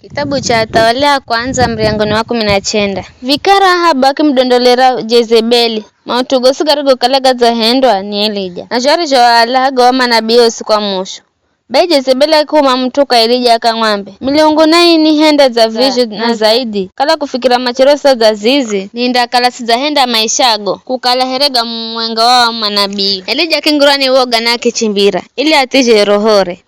Kitabu cha Tawala ya kwanza mriangoni wa 19. Vikara Ahabu akimdondolera Jezebeli mautugosigarigo kalagaza hendwa ni Elija. Na jari jawalaga wa manabii usiku wa mwisho. Bai Jezebeli akuma mtuka Elija akang'ambe. Miliongo nai ni henda za vishu na zaidi. Kala kufikira machirosa za zizi. Ninda kala sizahenda maishago. Kukala herega mwenga wa manabii. Elija kingurani woga na kichimbira. Ili atije rohore.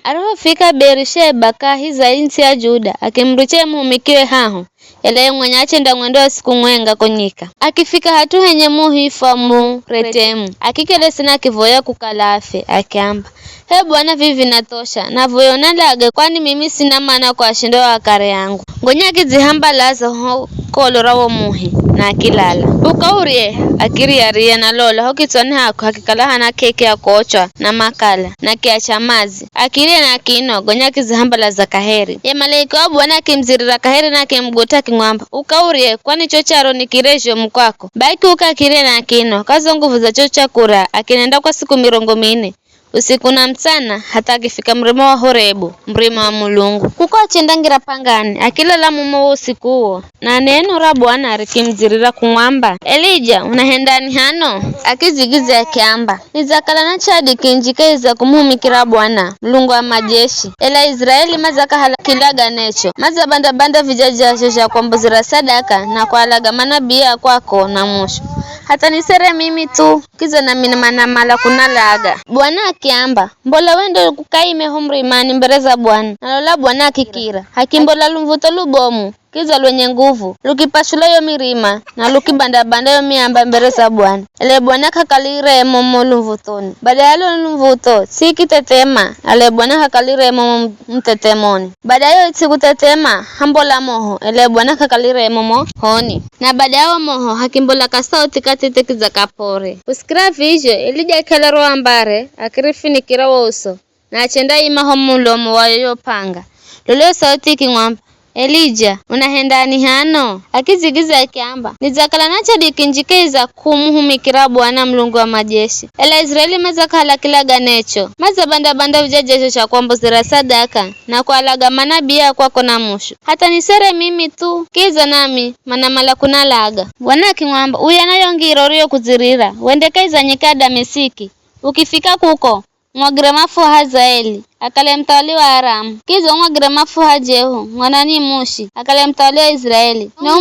Arahofika Berisheba kahiza insi ya Juda. Akimruche muhumikiwe haho. Ele mwenye achenda mwendo wa siku mwenga konyika. Akifika hatu henye muhifa mu retemu. Akikele sina kivoya kukalafe. Akiamba. He Bwana vivi natosha. Na voyo nalage kwani mimi sina maana kwa shindo wa kare yangu. Ngonya kizihamba lazo kolora wo muhi. Na akilala. Ukaurie akiri ya na lola. Hokitwani hako hakikala hana keke ya kochwa na makala. Na kiacha mazi. Akirie na kino. Ngonya kizihamba laza kaheri. Ye malaika wa Bwana kimzirira kaheri na kimgota kingwamba. Ukaurie kwani chocharo ni kirejo mkwako. Baiki ukakirie na kino. Kazo nguvu za chocha kura. Akinenda kwa siku 40. Usiku na mchana hata akifika mrima wa Horebu, mrima wa Mulungu. Kuko achendangira pangani, akilala mumo usiku huo. Na neno la Bwana alikimzirira kumwamba, Elija, unahendani hano? Akizigiza akiamba, nizakala na chadi kinjikeza kumuhumikira Bwana, Mulungu wa majeshi. Ela Israeli mazaka halakilaga necho. Maza banda vijaja shosha kwa mbuzira sadaka na kwa alaga manabia kwako na musho. Hata nisere mimi tu, kiza na minamana mala kunalaga. Bwana akiamba, mbola wendo kukaime humri imani mbereza Bwana. Nalola Bwana akikira, hakimbola lumvuto lubomu. Kiza lwenye nguvu, lukipashula yo mirima, na lukibanda yo miamba mbereza Bwana. Ele Bwana kakalire momo lumvutoni. Baada ya lumvuto, si kitetema, ele Bwana kakalire momo mtetemoni. Baada ya siku tetema, hambola moho, ele Bwana kakalire momo honi. Na baada ya moho, hakimbola kasauti katete za kapore. Usikira vizho, Elija kelero ambare, akirifinikira uso, na achenda ima homulomo wa yopanga. Luleo sauti kingwamba, Elija, unahendani hano? Akizigiza akiamba, nizakala nacha dikinjikeza kumuhumikira Bwana Mulungu wa majeshi. Ela Israeli mazaka halakilaga necho. Maza banda vijajesho cha kuambuzira sadaka, na kwa alaga manabia kwako na mushu. Hata nisere mimi tu, kiza nami, manamala kunalaga. Bwana akimwamba, uya nayo ngiro kuzirira, wendekaiza nyikada mesiki. Ukifika kuko, mwagire mafu Hazaeli. Akale mtawali wa Aramu. Kizo mwagire mafu Jehu, mwanani Mushi. Akale mtawali wa Israeli. Na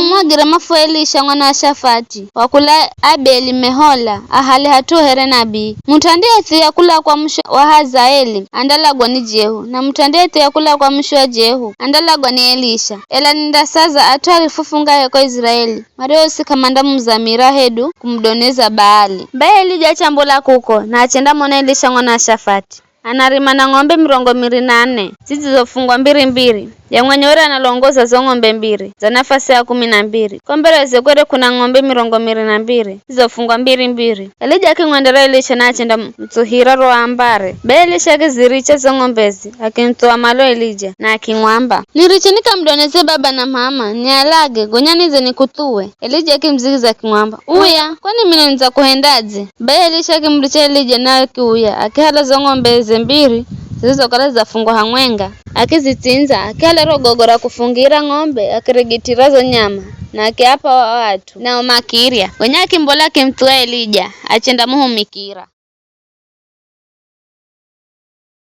mwagire mafu Elisha mwana Shafati. Wakula Abeli Mehola, ahali hatu here nabii. Mutandie ya kula kwa mshu wa Hazaeli, andalagwa ni Jehu. Na mutandie ya kula kwa mshu wa Jehu, andalagwa ni Elisha. Ela nindasaza atu alifufunga yako Israeli. Mario sikamanda mzamira hedu kumdoneza Baali. Bae Elija chambola kuko, na achenda mwana Elisha mwana Shafati. Anarima na ng'ombe 24 zilizofungwa mbili. Ya mwenyewera analongoza zo ng'ombe 2 za nafasi ya 12. Kombeleze kwere kuna ng'ombe 22 zilizofungwa mbili. Elija akimwendera Elisha na achenda mtuhira roa ambare. Elisha akiziricha zo ng'ombezi akimtoa malo Elija na akimwamba, nirichinika mdoneze baba na mama ni alage gonyanize nikutue. Elija akimzigiza akimwamba, uya kwani mimi niza kuhendaje? Elisha akimricha Elija na akiuya akihala zo ng'ombezi 2 zilizokala zafungwa hamwenga. Akizitinza akala rogogora kufungira ng'ombe akirigitira zo nyama na akiapa watu na umakiria. Wenya kimbola kimtua Elija achenda muhumikira.